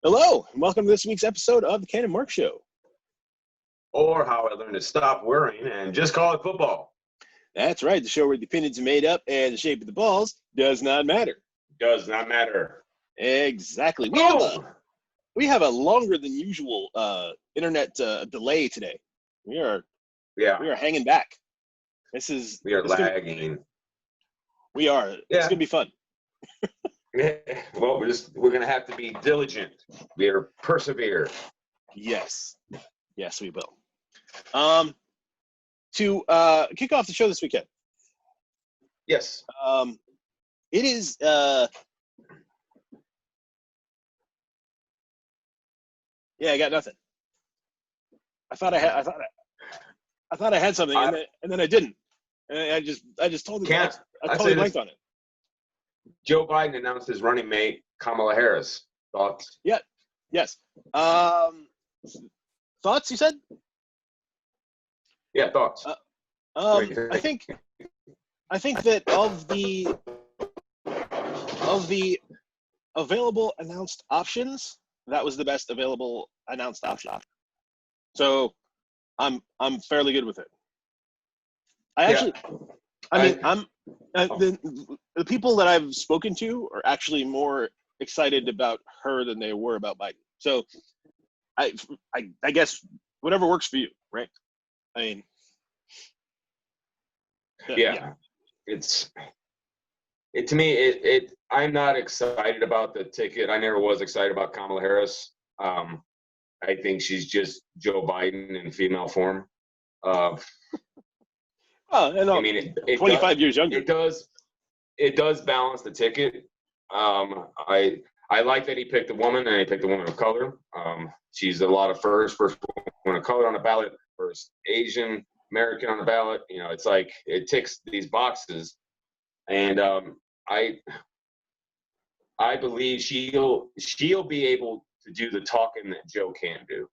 Hello, and welcome to this week's episode of the Ken and Mark Show. Or how I learned to stop worrying and just call it football. That's right, the show where the opinions are made up and the shape of the balls does not matter. Does not matter. Exactly. We have a longer than usual internet delay today. We are hanging back. We are lagging. We are. Yeah. It's gonna be fun. Well, we're gonna have to be diligent. We are persevere. Yes, we will. To kick off the show this weekend. Yes. It is. Yeah, I got nothing. I thought I had something, and then I didn't. And I just totally blanked on it. Joe Biden announced his running mate, Kamala Harris. Thoughts? Yeah. Yes. Thoughts? You said? Yeah, thoughts. I think that of the available announced options, that was the best available announced option. So I'm fairly good with it. The people that I've spoken to are actually more excited about her than they were about Biden. So I guess whatever works for you, right? I mean, yeah. To me, I'm not excited about the ticket. I never was excited about Kamala Harris. I think she's just Joe Biden in female form. I mean, 25 years younger. It does balance the ticket. I like that he picked a woman, and he picked a woman of color. She's a lot of first woman of color on the ballot, first Asian American on the ballot. You know, it's like it ticks these boxes, and I believe she'll be able to do the talking that Joe can do.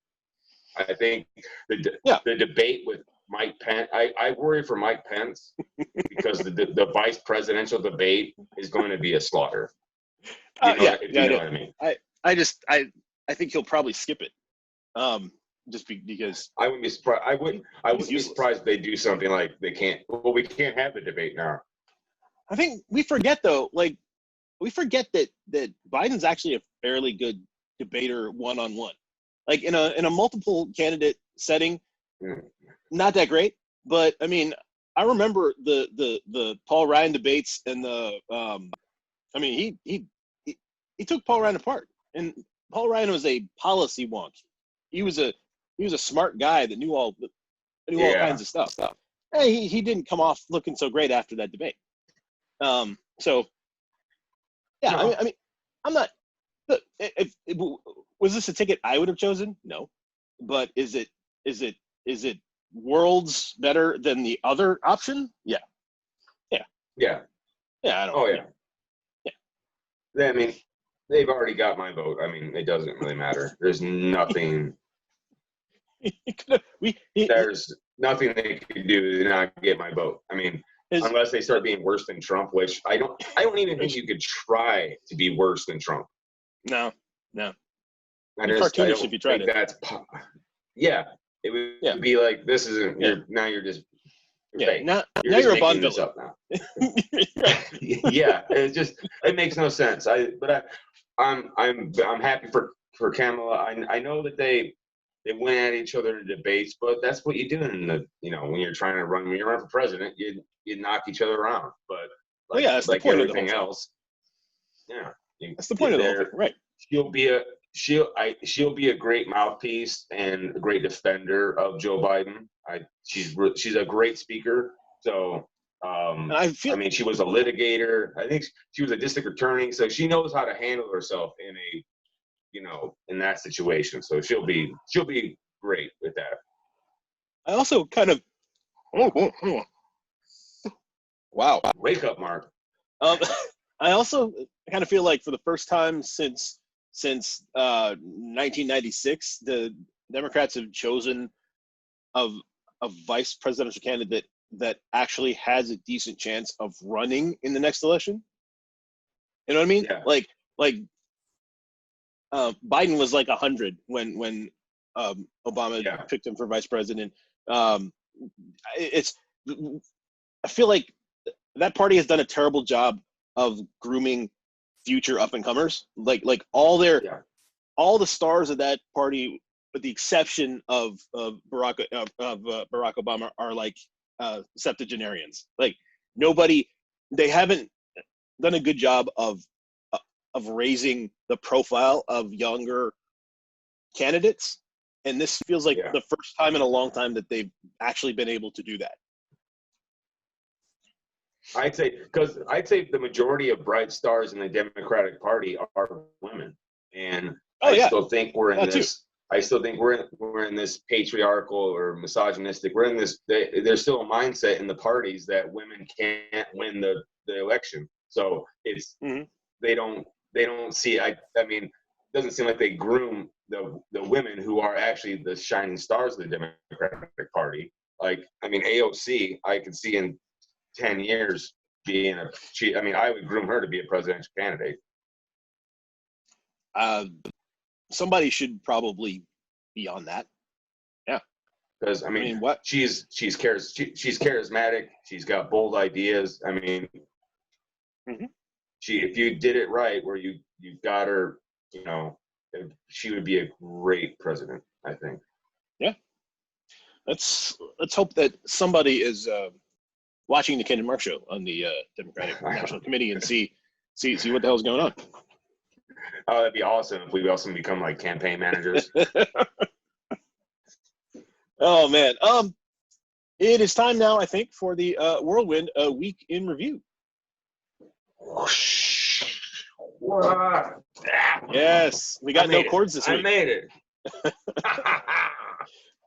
I think the debate with Mike Pence, I worry for Mike Pence because the vice presidential debate is going to be a slaughter. You know what I mean? I think he'll probably skip it. Just because I wouldn't be surprised. I wouldn't be surprised if they do something like we can't have the debate now. I think we forget that Biden's actually a fairly good debater one-on-one. Like in a multiple candidate setting, not that great. But I mean, I remember the Paul Ryan debates and he took Paul Ryan apart. And Paul Ryan was a policy wonk. He was a smart guy that knew all kinds of stuff. Hey, he didn't come off looking so great after that debate. I mean, I'm not. Was this a ticket I would have chosen? No, but is it worlds better than the other option? Yeah. I don't. Oh yeah. I mean, they've already got my vote. I mean, it doesn't really matter. There's nothing. There's nothing they could do to not get my vote. I mean, unless they start being worse than Trump, which I don't even think you could try to be worse than Trump. No. Cartoonish if you tried it. It would be like, this isn't. You're just. Fake. Now you're a Bond villain. Up now. It makes no sense. I'm happy for Kamala. I know that they went at each other in debates, but that's what you do when you're trying to run. When you run for president, you knock each other around. But that's the point everything of else. Yeah, that's the point of the whole thing, right? She'll be a great mouthpiece and a great defender of Joe Biden. She's a great speaker. So she was a litigator. I think she was a district attorney, so she knows how to handle herself in that situation. So she'll be great with that. I also kind of wow. Wake up, Mark. I also kind of feel like for the first time since 1996, the Democrats have chosen a vice presidential candidate that actually has a decent chance of running in the next election. You know what I mean? Yeah. Like Biden was like 100 when Obama picked him for vice president. I feel like that party has done a terrible job of grooming future up and comers. Like all the stars of that party, with the exception of Barack Obama, are like septuagenarians. Like they haven't done a good job of raising the profile of younger candidates, and this feels like the first time in a long time that they've actually been able to do that. I'd say the majority of bright stars in the Democratic Party are women, and I still think we're in this. I still think we're in this patriarchal or misogynistic. We're in this. There's still a mindset in the parties that women can't win the election. So it's they don't see. I mean, it doesn't seem like they groom the women who are actually the shining stars of the Democratic Party. Like, I mean, AOC, I could see in 10 years being I would groom her to be a presidential candidate. Somebody should probably be on that. Yeah. Because I mean what? She's charismatic. She's got bold ideas. I mean, if you did it right, where you got her, she would be a great president, I think. Yeah. Let's hope that somebody is watching the Ken and Mark show on the Democratic National Committee and see what the hell's going on. Oh, that'd be awesome if we also become like campaign managers. Oh man. It is time now, I think, for the Whirlwind Week in Review. Yes, we got no chords this week. I made it.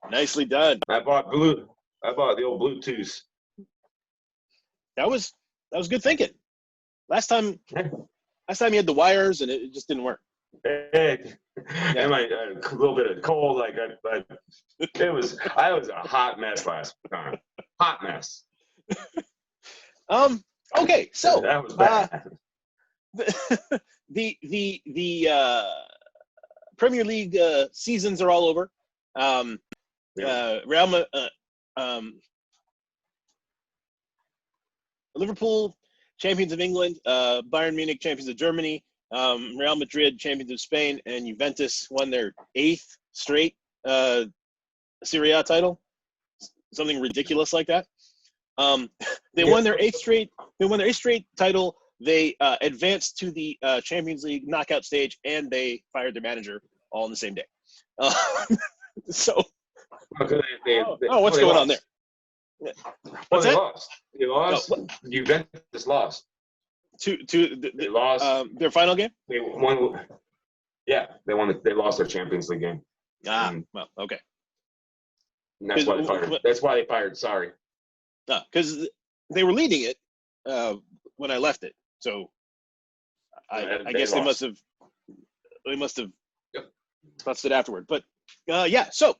Nicely done. I bought the old Bluetooth. That was good thinking. Last time you had the wires and it just didn't work. And a little bit of cold. Like I was a hot mess last time. Hot mess. Okay, so that was bad. The Premier League seasons are all over. Liverpool, champions of England, Bayern Munich, champions of Germany, Real Madrid, champions of Spain, and Juventus won their 8th straight Serie A title, something ridiculous like that. They won their 8th straight. They won their 8th straight title. They advanced to the Champions League knockout stage, and they fired their manager all in the same day. So, what's going on there? Well, they lost. They lost. Juventus lost. They lost their final game. They won. Yeah, they won. They lost their Champions League game. Well, okay. And that's why they fired. That's why they fired. Sorry. Because they were leading it when I left it. So I guess they must have busted afterward. But so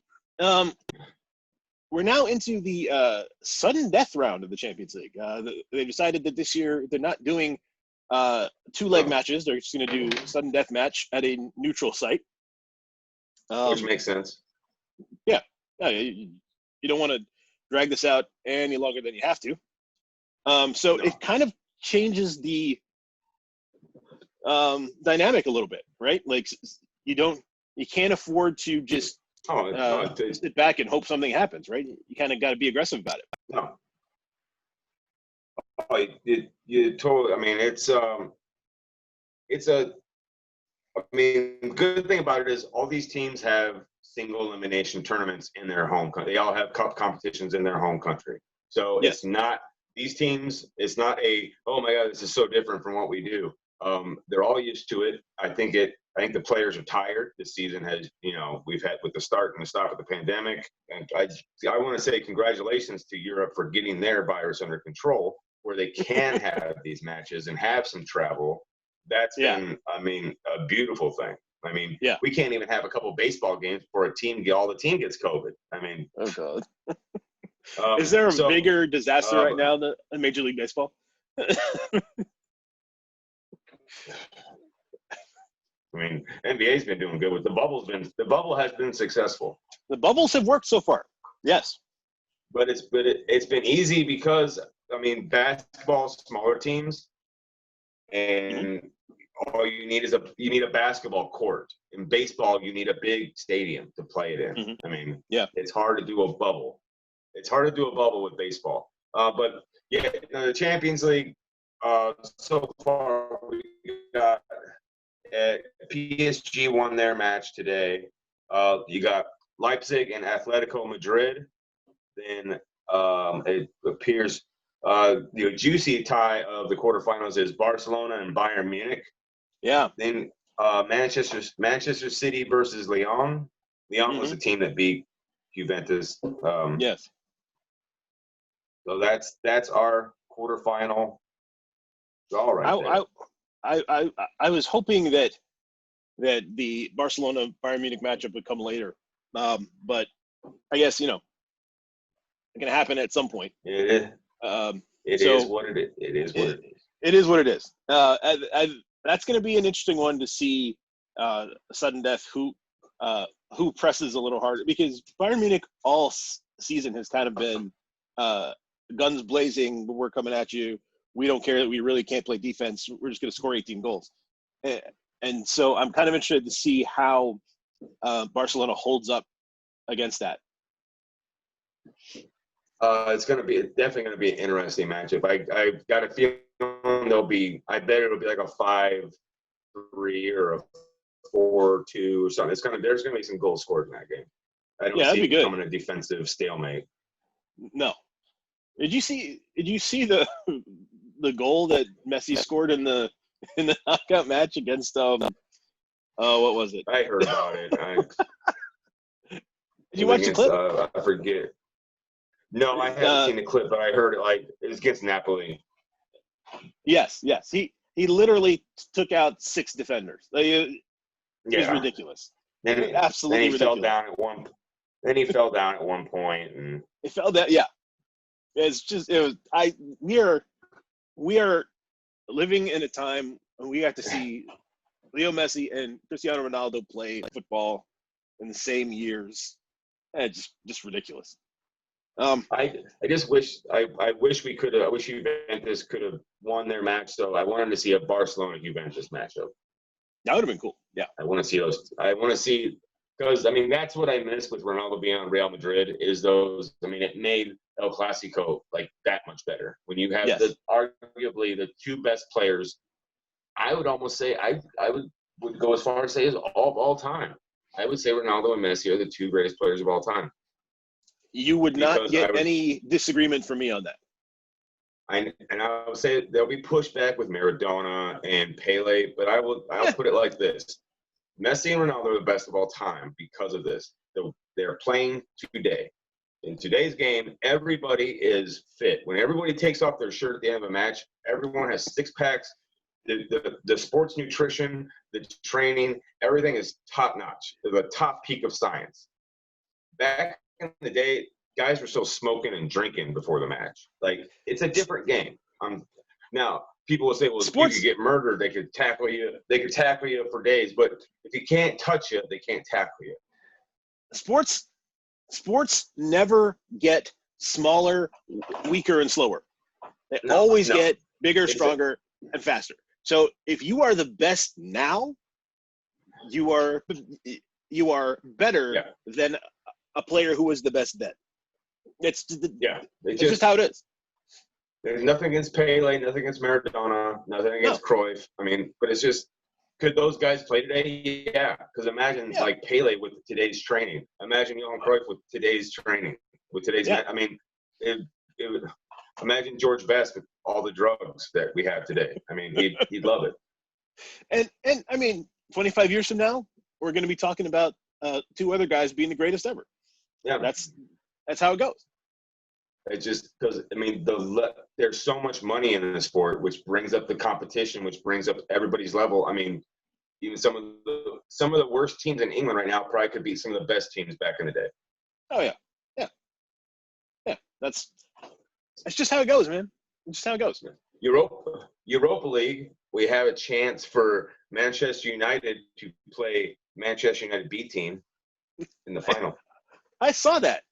we're now into the sudden death round of the Champions League. They decided that this year they're not doing 2-leg matches. They're just going to do sudden death match at a neutral site. Which makes sense. Yeah. You don't want to drag this out any longer than you have to. It kind of changes the dynamic a little bit, right? Like you can't afford to just sit back and hope something happens, right? You kind of got to be aggressive about it. No. You totally. I mean, good thing about it is all these teams have single elimination tournaments in their home country. They all have cup competitions in their home country. So It's not these teams. It's not oh my God, this is so different from what we do. They're all used to it. I think the players are tired. This season has, we've had with the start and the stop of the pandemic. And I want to say congratulations to Europe for getting their virus under control, where they can have these matches and have some travel. That's been, a beautiful thing. I mean, we can't even have a couple baseball games before all the team gets COVID. I mean, oh God. Is there a bigger disaster right now than Major League Baseball? I mean, NBA's been doing good with the bubble has been successful. The bubbles have worked so far. Yes. But it's been easy because, I mean, basketball, smaller teams, and all you need is a basketball court. In baseball, you need a big stadium to play it in. I mean, it's hard to do a bubble. It's hard to do a bubble with baseball. But yeah, the Champions League, so far we got PSG won their match today. You got Leipzig and Atletico Madrid. Then it appears the juicy tie of the quarterfinals is Barcelona and Bayern Munich. Yeah. Then Manchester City versus Lyon. Lyon was the team that beat Juventus. Yes. So that's our quarterfinal. All right. I was hoping that the Barcelona Bayern Munich matchup would come later, but I guess it's going to happen at some point. It is. It is what it is. It is what it is. It is what it is. That's going to be an interesting one to see. Sudden death. Who presses a little harder, because Bayern Munich all season has kind of been guns blazing. We're coming at you. We don't care that we really can't play defense. We're just going to score 18 goals. And so I'm kind of interested to see how Barcelona holds up against that. It's definitely going to be an interesting matchup. I've got a feeling I bet it'll be like a 5-3 or a 4-2 or something. There's going to be some goals scored in that game. I don't see it becoming a defensive stalemate. No. Did you see the goal that Messi scored in the knockout match against what was it? I heard about it. Did you watch the clip? I forget. No, I haven't seen the clip, but I heard it was against Napoli. Yes. He literally took out 6 defenders. It was ridiculous. Absolutely ridiculous. Then he fell down at one point, and it fell down. Yeah, we are living in a time when we got to see Leo Messi and Cristiano Ronaldo play football in the same years. And it's just ridiculous. I just wish Juventus could have won their match. So I wanted to see a Barcelona Juventus matchup. That would have been cool. Yeah, I want to see those. I want to see, because I mean that's what I miss with Ronaldo being on Real Madrid is those. I mean, it made El Clasico like that much better when you have arguably the 2 best players. I would almost say I would go as far as say as all time. I would say Ronaldo and Messi are the 2 greatest players of all time. You would not get any disagreement from me on that. I would say there'll be pushback with Maradona and Pele, but I'll put it like this: Messi and Ronaldo are the best of all time because of this. They're playing today. In today's game, everybody is fit. When everybody takes off their shirt at the end of a match, everyone has 6-packs. The sports nutrition, the training, everything is top notch. The top peak of science. Back in the day, guys were still smoking and drinking before the match. Like, it's a different game. Now people will say, well, sports, you could get murdered. They could tackle you. They could tackle you for days. But if you can't touch you, they can't tackle you. Sports never get smaller, weaker, and slower. They always get bigger, stronger, and faster. So if you are the best now, you are better than a player who was the best then. It's just how it is. There's nothing against Pele, nothing against Maradona, nothing against Cruyff. I mean, but it's just, could those guys play today? Yeah, because imagine like Pele with today's training. Imagine Johan Cruyff with today's training. With today's, I mean, it would. Imagine George Best with all the drugs that we have today. I mean, he'd love it. And I mean, 25 years from now, we're going to be talking about 2 other guys being the greatest ever. Yeah, that's how it goes. It's just because, I mean, there's so much money in the sport, which brings up the competition, which brings up everybody's level. I mean, even some of the worst teams in England right now probably could beat some of the best teams back in the day. Oh yeah. That's just how it goes, man. It's just how it goes. Europa League, we have a chance for Manchester United to play Manchester United B team in the final. I saw that.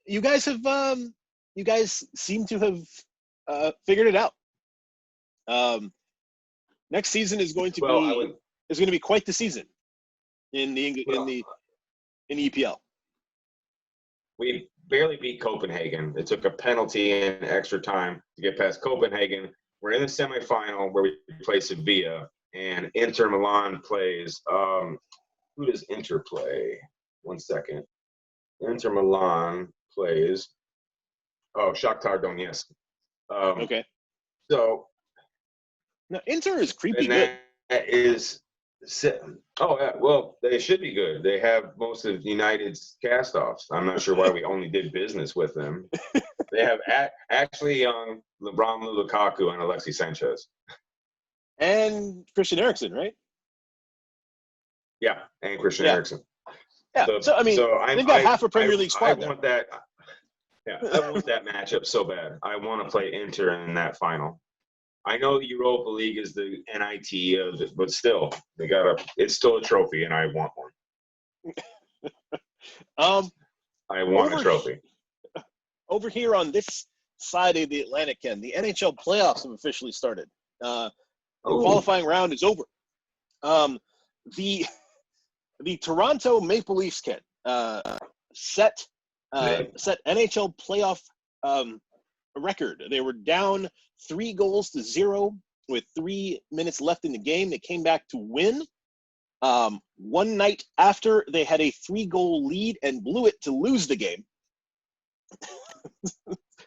You guys have you guys seem to have figured it out. Next season is going to be quite the season in the EPL. We barely beat Copenhagen. It took a penalty and extra time to get past Copenhagen. We're in the semifinal where we play Sevilla, and Inter Milan plays. Who does Inter play? 1 second. Inter Milan plays. Oh, Shakhtar Donetsk. Okay. So. Now, Inter is creepy and good. That is. Oh, yeah. Well, they should be good. They have most of United's cast-offs. I'm not sure why we only did business with them. They have Ashley Young, Romelu Lukaku, and Alexis Sanchez. And Christian Eriksen, right? Yeah, and Christian Eriksen. Yeah. So they've got half a Premier League squad. I want that. Yeah, I want that matchup so bad. I want to play Inter in that final. I know the Europa League is the NIT of it, but still, it's still a trophy, and I want one. I want a trophy. Over here on this side of the Atlantic, Ken, the NHL playoffs have officially started. The qualifying round is over. The Toronto Maple Leafs, Ken, set NHL playoff record. They were down 3-0 with 3 minutes left in the game. They came back to win. One night after, they had a 3-goal lead and blew it to lose the game.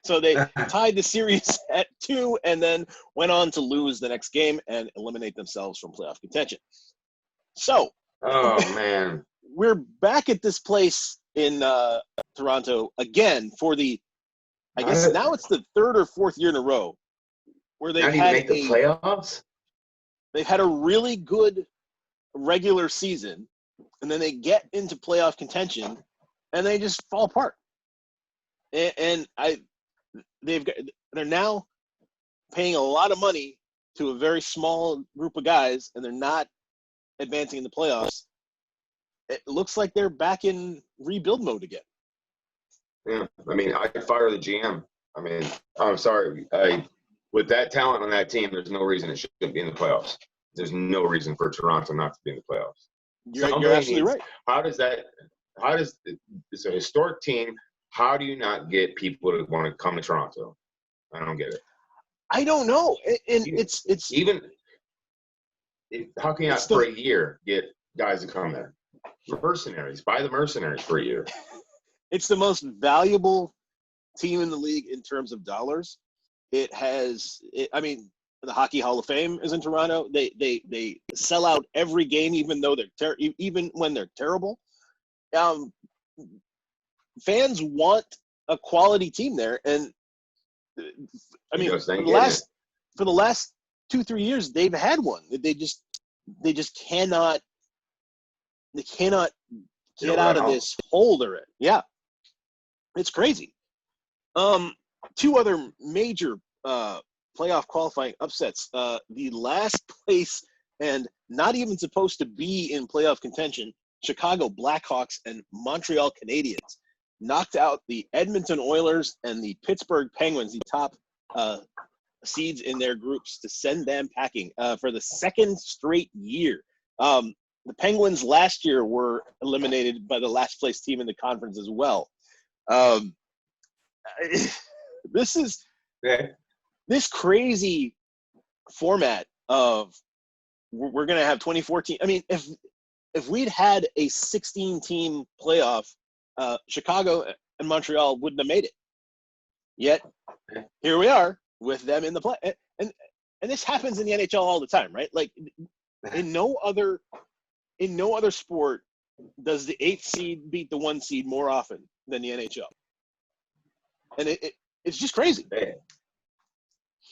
So they tied the series at 2 and then went on to lose the next game and eliminate themselves from playoff contention. So, man, we're back at this place in Toronto again for I guess now it's the 3rd or 4th year in a row where they've had the playoffs. They've had a really good regular season, and then they get into playoff contention, and they just fall apart. And they're now paying a lot of money to a very small group of guys, and they're not advancing in the playoffs. It looks like they're back in rebuild mode again. Yeah, I mean, I could fire the GM. I mean, I'm sorry. With that talent on that team, there's no reason it shouldn't be in the playoffs. There's no reason for Toronto not to be in the playoffs. You're absolutely right. How does it's a historic team. How do you not get people to want to come to Toronto? I don't get it. I don't know. And how can you not for a year get guys to come there? Mercenaries. Buy the mercenaries for a year. It's the most valuable team in the league in terms of dollars. The Hockey Hall of Fame is in Toronto. They sell out every game, even though even when they're terrible. Fans want a quality team there, and I mean, for the last 2-3 years, they've had one. They just cannot. They cannot get out of this hole they're in. Yeah, it's crazy. 2 other major playoff qualifying upsets. The last place and not even supposed to be in playoff contention, Chicago Blackhawks and Montreal Canadiens knocked out the Edmonton Oilers and the Pittsburgh Penguins, the top seeds in their groups, to send them packing for the 2nd straight year. The Penguins last year were eliminated by the last place team in the conference as well. This crazy format of we're going to have 2014. I mean, if we'd had a 16-team playoff, Chicago and Montreal wouldn't have made it. Yet here we are with them in the play, and this happens in the NHL all the time, right? Like in no other sport does the 8th seed beat the 1 seed more often than the NHL, and it's just crazy.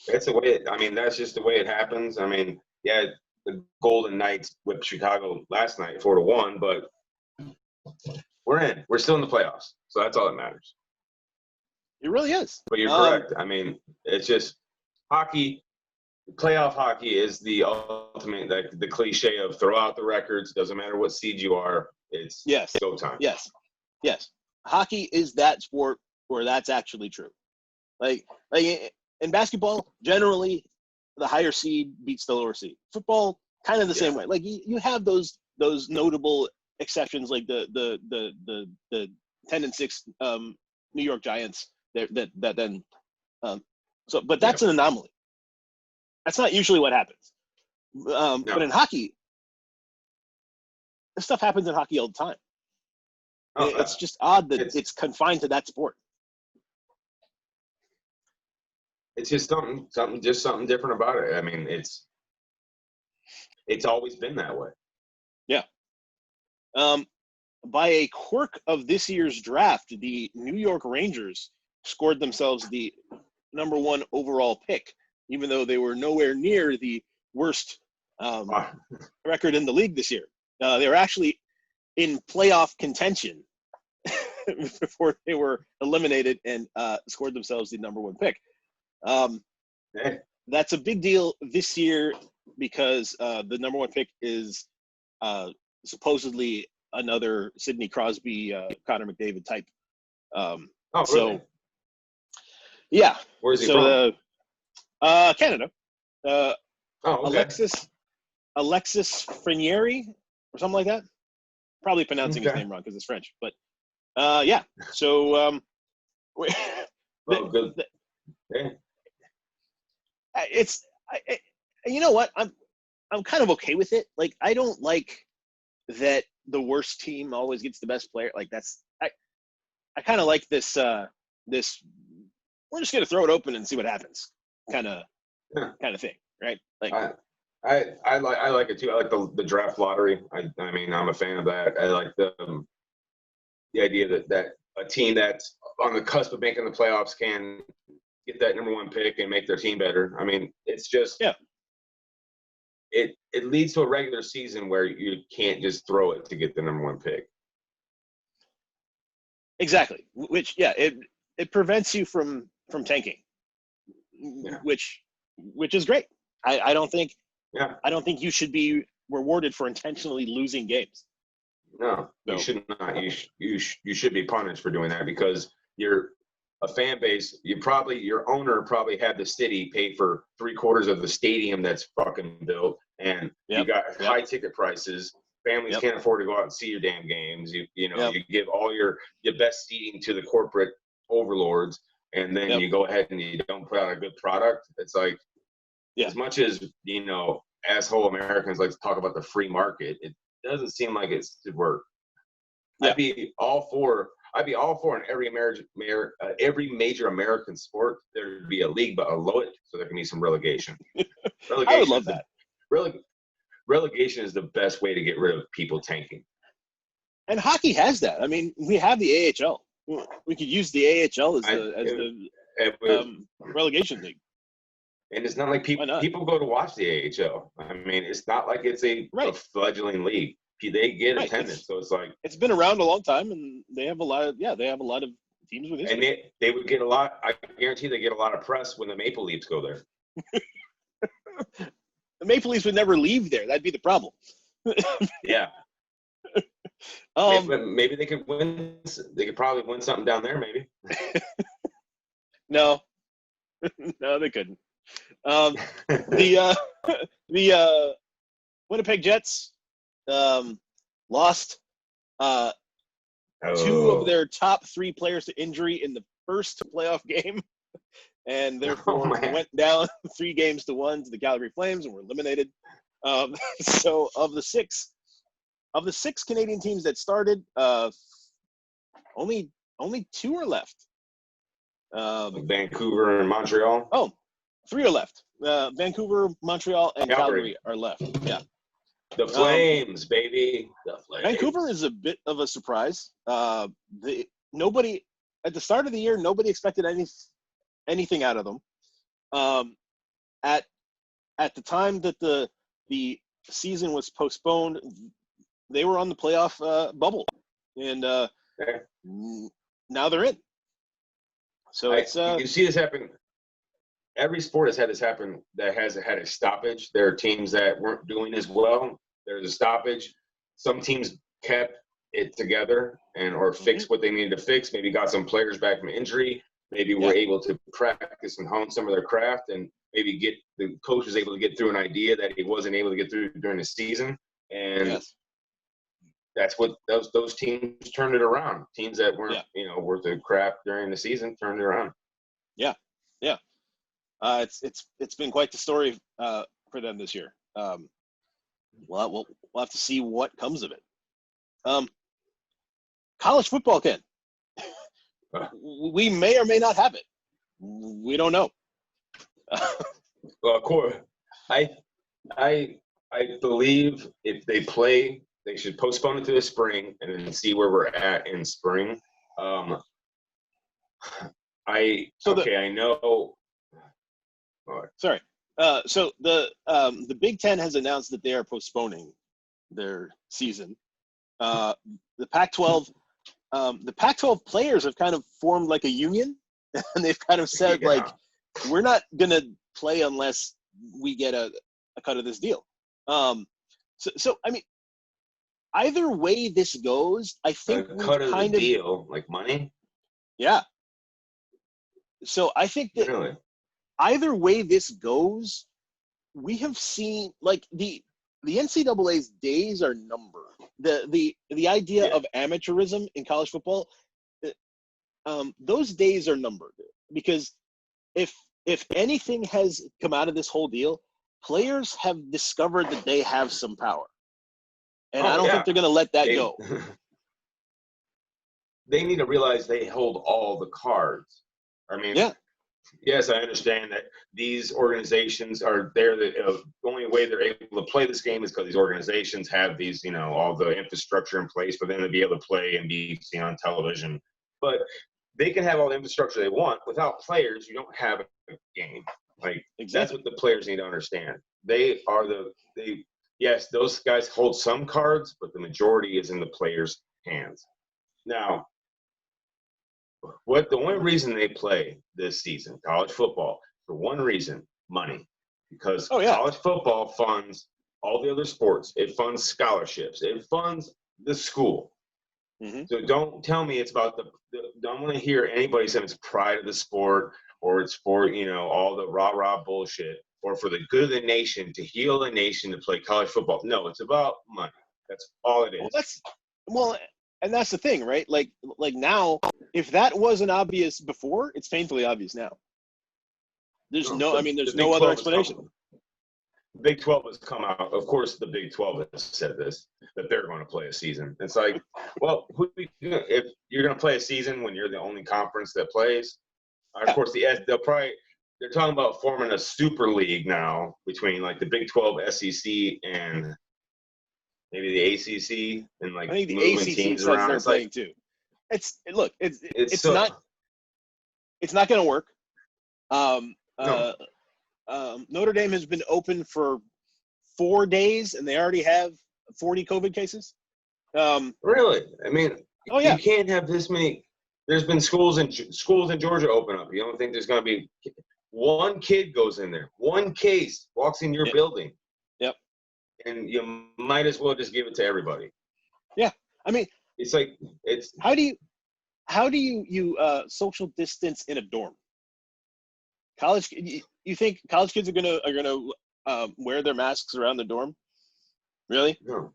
That's the way. That's just the way it happens. I mean, yeah, the Golden Knights whipped Chicago last night 4-1, but we're in. We're still in the playoffs, so that's all that matters. It really is. But you're correct. I mean, it's just hockey. playoff hockey is the ultimate, like the cliche of throw out the records. Doesn't matter what seed you are. It's go time. Yes. Hockey is that sport where that's actually true. Like in basketball, generally the higher seed beats the lower seed. Football, kind of the same way. Like you have those notable exceptions, like the 10-6 New York Giants. That then but that's an anomaly. That's not usually what happens. No. But in hockey, this stuff happens in hockey all the time. It's just odd that it's confined to that sport. It's just something different about it. I mean, it's always been that way. Yeah. By a quirk of this year's draft, the New York Rangers scored themselves the #1 overall pick, even though they were nowhere near the worst record in the league this year. They were actually in playoff contention before they were eliminated and scored themselves the #1 pick. That's a big deal this year because the #1 pick is supposedly another Sidney Crosby, Connor McDavid type. Really? So, yeah. Where's he from? Canada. Okay. Alexis Frenieri or something like that. Probably pronouncing his name wrong because it's French, but yeah. So good. You know what? I'm kind of okay with it. Like I don't like that the worst team always gets the best player. Like I kind of like this we're just gonna throw it open and see what happens kind of thing, right? Like I like it too. I like the draft lottery. I mean, I'm a fan of that. I like the idea that a team that's on the cusp of making the playoffs can get that #1 pick and make their team better. I mean, it's just it leads to a regular season where you can't just throw it to get the #1 pick. Exactly. Which it prevents you from tanking. Which is great. I don't think you should be rewarded for intentionally losing games. No, you should not. You should be punished for doing that because you're a fan base. Your owner probably had the city pay for 3/4 of the stadium that's fucking built, and you got high ticket prices. Families can't afford to go out and see your damn games. You give all your best seating to the corporate overlords, and then you go ahead and you don't put out a good product. It's like as much as asshole Americans like to talk about the free market, it doesn't seem like it should work. I'd be all for in every major American sport there'd be a league below it, so there can be some relegation. I would love that. Relegation is the best way to get rid of people tanking. And hockey has that. I mean, we have the AHL. We could use the AHL as the relegation league. And it's not like people go to watch the AHL. I mean, it's not like it's a fledgling league. They get attendance, so it's like it's been around a long time, and they have a lot of teams with history. And they would get a lot. I guarantee they get a lot of press when the Maple Leafs go there. The Maple Leafs would never leave there. That'd be the problem. Yeah. Maybe they could win. They could probably win something down there. Maybe. No, they couldn't. The Winnipeg Jets lost 2 of their top 3 players to injury in the first playoff game, and therefore went down 3-1 to the Calgary Flames and were eliminated. So of the six Canadian teams that started, only 2 are left. Vancouver and Montreal. Oh, 3 are left. Vancouver, Montreal, and Calgary are left. Yeah. The Flames, baby. The Flames. Vancouver is a bit of a surprise. Nobody at the start of the year, nobody expected anything out of them. At the time that the season was postponed, they were on the playoff bubble, and now they're in. So you can see this happen every sport has had this happen that has had a stoppage. There are teams that weren't doing as well. There's a stoppage. Some teams kept it together or fixed what they needed to fix. Maybe got some players back from injury. Maybe were able to practice and hone some of their craft, and maybe get the coach was able to get through an idea that he wasn't able to get through during the season. And that's what those teams turned it around. Teams that weren't, worth the crap during the season turned it around. Yeah. Yeah. It's been quite the story for them this year. We'll have to see what comes of it. College football, Ken. We may or may not have it. We don't know. Well, of course, I believe if they play, they should postpone it to the spring and then see where we're at in spring. I know. Sorry. So the Big Ten has announced that they are postponing their season. The Pac-12 players have kind of formed like a union, and they've kind of said like, we're not gonna play unless we get a cut of this deal. So I mean, either way this goes, I think a cut of the deal, like money. Yeah. So I think that really, either way this goes, we have seen like the NCAA's days are numbered. The idea of amateurism in college football, those days are numbered, because if anything has come out of this whole deal, players have discovered that they have some power, and I don't think they're going to let that go. They need to realize they hold all the cards. I mean, yes, I understand that these organizations are there. The only way they're able to play this game is because these organizations have these, all the infrastructure in place for them to be able to play and be seen on television. But they can have all the infrastructure they want. Without players, you don't have a game. Like, that's what the players need to understand. They are yes, those guys hold some cards, but the majority is in the players' hands. Now, the only reason they play this season, college football, for one reason, money. Because college football funds all the other sports. It funds scholarships. It funds the school. Mm-hmm. So don't tell me it's about don't want to hear anybody say it's pride of the sport, or it's for, all the rah-rah bullshit, or for the good of the nation, to heal the nation to play college football. No, it's about money. That's all it is. And that's the thing, right? Like now, if that wasn't obvious before, it's painfully obvious now. There's no other explanation. The Big 12 has come out. Of course, the Big 12 has said this, that they're going to play a season. It's like, well, if you're going to play a season when you're the only conference that plays, of course, they're talking about forming a super league now between like the Big 12, SEC, and maybe the ACC, and like I think the moving ACC teams says around. They're playing too. It's not going to work. Notre Dame has been open for 4 days, and they already have 40 COVID cases. Really? I mean, you can't have this many. There's been schools in Georgia open up. You don't think there's going to be one kid goes in there, one case walks in your building. Yep. And you might as well just give it to everybody. Yeah. I mean, it's like how do you social distance in a dorm? You think college kids are gonna wear their masks around the dorm? Really? No.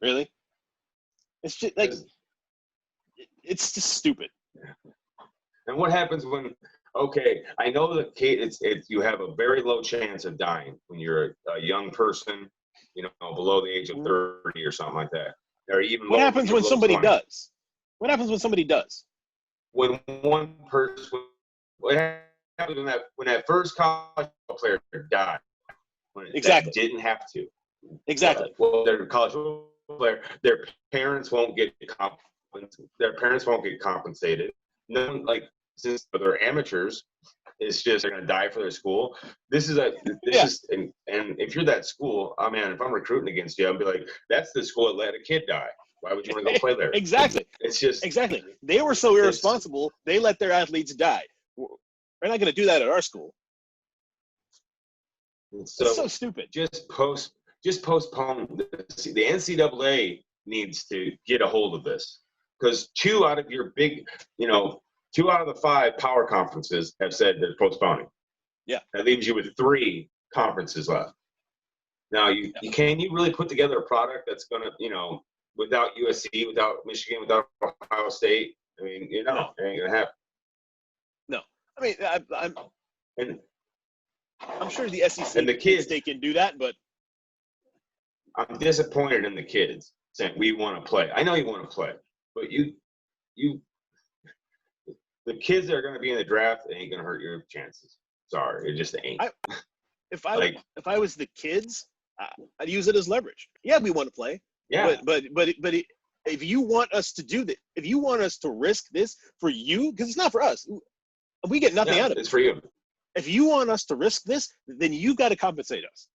Really? It's just like it's just stupid. And what happens when? Okay, I know that you have a very low chance of dying when you're a young person, below the age of 30 or something like that. Or even what happens when somebody 20. does? What happens when somebody does? When one person, what happens when that first college player died? That didn't have to. Exactly. Well, they're a college player. Their parents won't get compensated. No, since they're amateurs, it's just they're gonna die for their school. And if you're that school, man, if I'm recruiting against you, I'll be like, that's the school that let a kid die. Why would you want to go play there? Exactly. It's just they were so irresponsible. They let their athletes die. We're not gonna do that at our school. It's so stupid. Just postpone this. The NCAA needs to get a hold of this, because 2 out of the 5 power conferences have said they're postponing. Yeah. That leaves you with 3 conferences left. Now, can you really put together a product that's going to, without USC, without Michigan, without Ohio State? I mean, it ain't going to happen. No. I mean, I'm sure the SEC and the kids, they can do that, but I'm disappointed in the kids saying we want to play. I know you want to play, but the kids that are going to be in the draft, it ain't going to hurt your chances. Sorry, it just ain't. If I was the kids, I'd use it as leverage. Yeah, we want to play. Yeah, but if you want us to do that, if you want us to risk this for you, because it's not for us, we get nothing out of it. It's for you. If you want us to risk this, then you got to compensate us.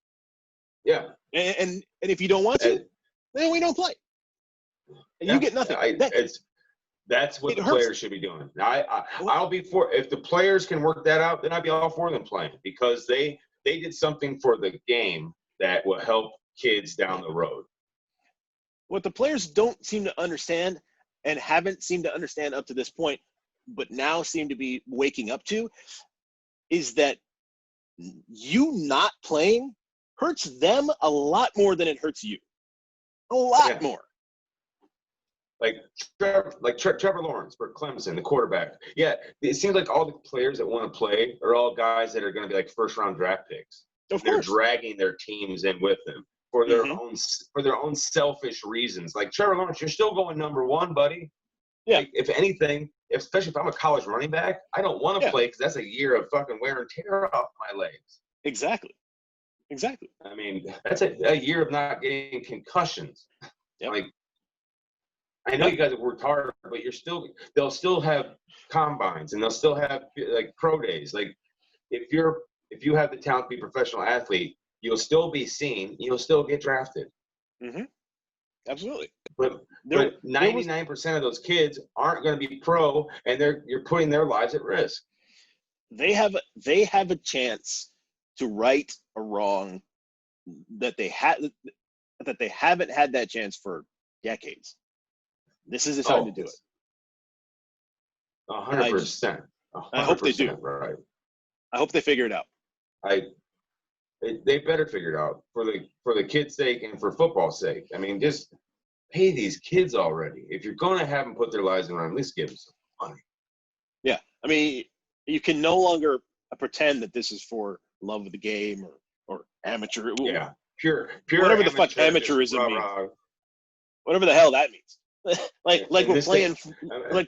Yeah. And if you don't want to, then we don't play. And you get nothing. That's what the players should be doing. Now, I'll be for, if the players can work that out, then I'd be all for them playing, because they did something for the game that will help kids down the road. What the players don't seem to understand, and haven't seemed to understand up to this point, but now seem to be waking up to, is that you not playing hurts them a lot more than it hurts you. A lot more. Like Trevor Lawrence for Clemson, the quarterback. Yeah, it seems like all the players that want to play are all guys that are going to be like first-round draft picks. They're dragging their teams in with them for their own selfish reasons. Like Trevor Lawrence, you're still going number 1, buddy. Yeah. Like, if anything, especially if I'm a college running back, I don't want to play, because that's a year of fucking wear and tear off my legs. Exactly. I mean, that's a year of not getting concussions. Yep. Like, I know you guys have worked hard, but they'll still have combines, and they'll still have like pro days. Like, if you have the talent to be a professional athlete, you'll still be seen. You'll still get drafted. Mm-hmm. Absolutely. But 99% of those kids aren't going to be pro, and you're putting their lives at risk. They have a chance to right a wrong that they haven't had that chance for decades. This is the time to do it. 100%. I hope they do. Right. I hope they figure it out. They better figure it out for the kids' sake and for football's sake. I mean, just pay these kids already. If you're going to have them put their lives on, at least give them some money. Yeah, I mean, you can no longer pretend that this is for love of the game or amateur. Yeah, pure. Whatever the fuck amateurism means. Whatever the hell that means. like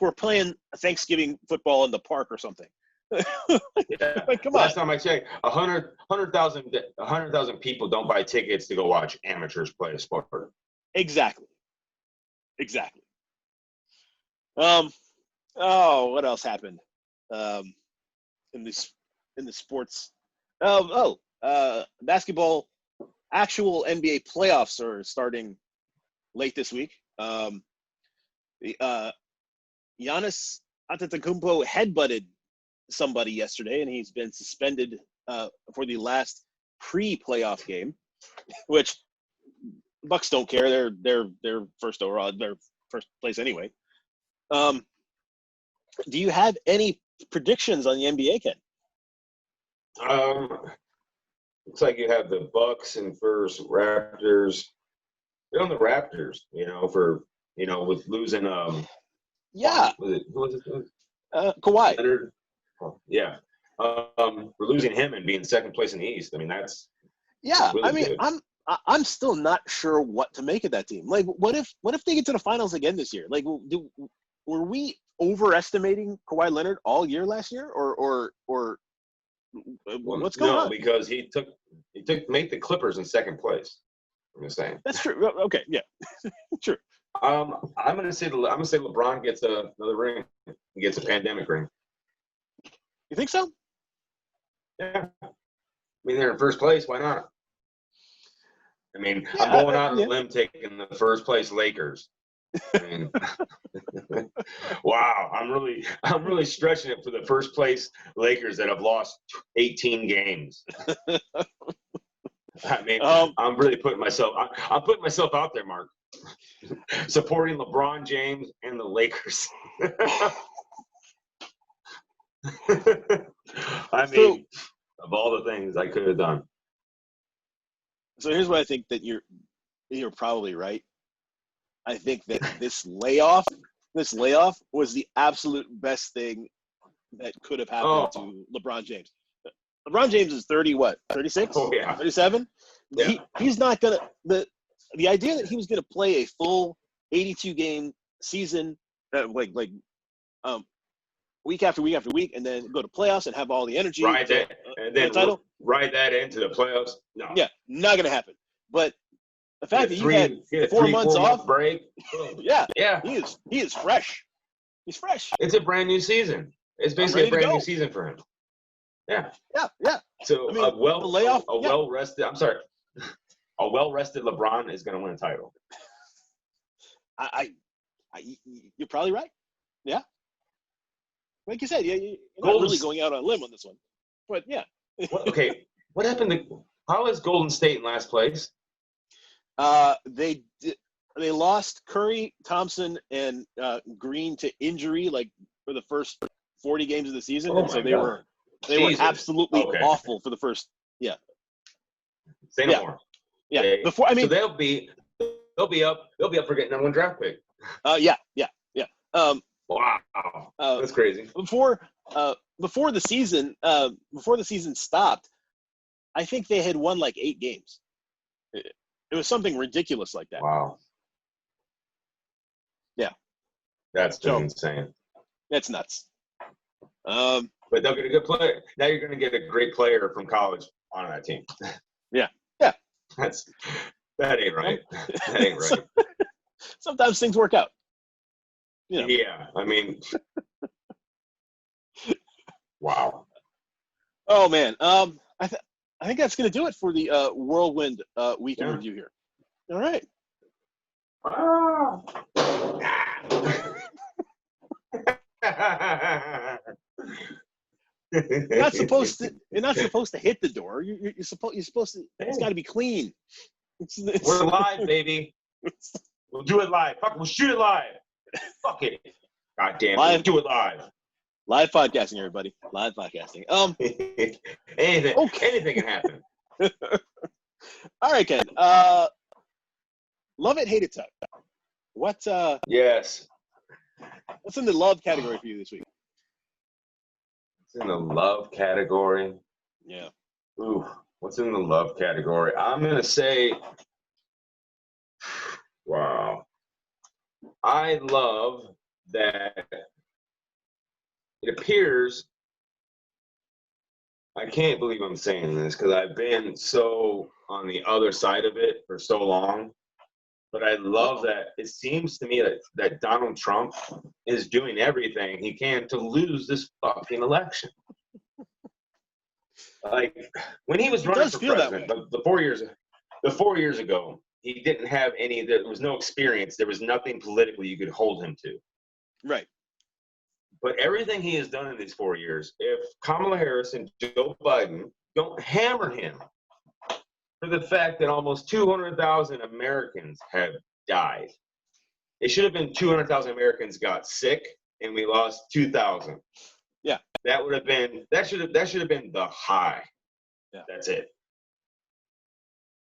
we're playing Thanksgiving football in the park or something. Yeah. Like, come on. Last time I checked, 100,000 people don't buy tickets to go watch amateurs play a sport. Exactly. What else happened? In the sports. Basketball. Actual NBA playoffs are starting late this week. Giannis Antetokounmpo headbutted somebody yesterday, and he's been suspended for the last pre-playoff game, which Bucks don't care. They're first overall, they're first place anyway. Do you have any predictions on the NBA, Ken? Looks like you have the Bucks in first, Raptors. They're on the Raptors, with losing Yeah. Who was it? Kawhi. Leonard. Yeah. We're losing him and being second place in the East. I mean, that's really I mean, good. I'm still not sure what to make of that team. Like, what if they get to the finals again this year? Like, were we overestimating Kawhi Leonard all year last year, or what's going on? No, because he made the Clippers in second place. I'm just saying. That's true. Okay, yeah, true. I'm gonna say LeBron gets another ring. He gets a pandemic ring. You think so? Yeah. I mean, they're in first place. Why not? I mean, I'm going out on a limb taking the first place Lakers. I mean, wow, I'm really stretching it for the first place Lakers that have lost 18 games. I mean, I'm really putting myself. I'm putting myself out there, Mark. Supporting LeBron James and the Lakers. I mean, of all the things I could have done. So here's what I think that you're probably right. I think that this layoff was the absolute best thing that could have happened to LeBron James. LeBron James is 36? Oh, yeah. 37? Yeah. He's not going to – the idea that he was going to play a full 82-game season, week after week after week, and then go to playoffs and have all the energy. And then title. Ride that into the playoffs? No. Yeah, not going to happen. But the fact that you had 4 months off. Break. Yeah. He is fresh. He's fresh. It's a brand new season. It's basically a brand new season for him. Yeah. Yeah. So a well-rested LeBron is going to win a title. You're probably right. Yeah. Like you said, you're not really going out on a limb on this one. But yeah. Okay. What happened how is Golden State in last place? They lost Curry, Thompson, and Green to injury for the first 40 games of the season, and so they were absolutely awful for the first. Yeah. Say no more. Yeah. Okay. So they'll be up for getting number 1 draft pick. Yeah. Wow. That's crazy. Before the season stopped, I think they had won 8 games. It was something ridiculous like that. Wow. Yeah. That's insane. That's nuts. But they'll get a good player. Now you're going to get a great player from college on that team. Yeah. That ain't right. That ain't right. Sometimes things work out. Yeah. I mean, wow. Oh man. I think that's going to do it for the Whirlwind weekend review here. All right. Wow. You're not supposed to hit the door. You're supposed to. It's got to be clean. We're live, baby. We'll do it live. Fuck, we'll shoot it live. Fuck it. God damn it. We'll do it live. Live podcasting, everybody. Live podcasting. Anything can happen. All right, Ken. Love it, hate it, Tuck. Yes. What's in the love category for you this week? What's in the love category? Yeah. Ooh, what's in the love category? I'm gonna say, wow. I love that it appears, I can't believe I'm saying this because I've been so on the other side of it for so long, but I love that it seems to me that Donald Trump is doing everything he can to lose this fucking election. When he was running for president, the 4 years ago, he didn't have there was no experience. There was nothing politically you could hold him to. Right. But everything he has done in these 4 years, if Kamala Harris and Joe Biden don't hammer him for the fact that almost 200,000 Americans have died, it should have been 200,000 Americans got sick and we lost 2,000. Yeah. That should have been the high. Yeah. That's it.